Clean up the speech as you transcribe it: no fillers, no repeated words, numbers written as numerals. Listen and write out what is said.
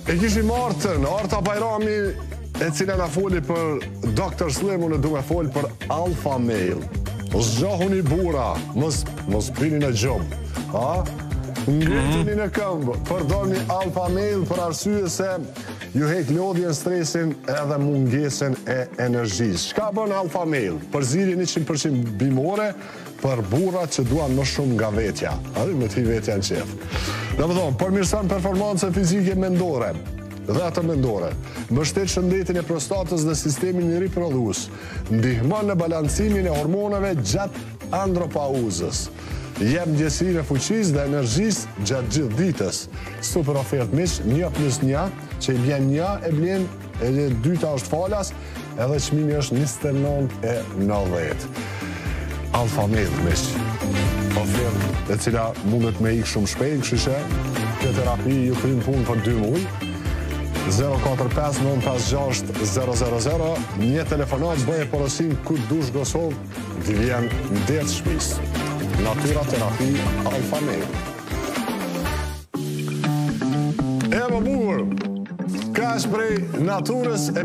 E kishim Artën, Arta Bajrami, e cila na foli për Dr. Slim, unë du me foli për Alpha Male. Zgjohuni bura, mos prini në gjob. Ngrituni në këmbë, përdorni Alpha Male për arsye se ju hek lodhjen, stresin edhe mungesën e energjisë. Çka bën Alpha Male? Përziri 100% bimore për burrat që duan më shumë nga vetja. Me ti vetja në qef. Dhe më thonë, përmirëson performancën fizike mendore dhe atë mendore, mbështet shëndetin e prostatës dhe sistemin riprodhues, ndihmon në balancimin e hormoneve gjatë andropauzës, jep ndjesinë e fuqisë dhe energjisë gjatë gjithë ditës. Super ofertë miq, 1+1, që i bjen 1 e blen, e dyta është falas, edhe çmimi është 29,90. Alpha Male miq. Ofertë e cila mundet me ikë shumë shpejt, kështu që kjo terapi ju kryen punë për 2 muaj. 045 956 000, një telefonat bëje porosim ku dush Kosovë, t'i vjen ndër shtëpisë. Natyra Terapi Alpha Male. E më burë, ka është prej natyrës e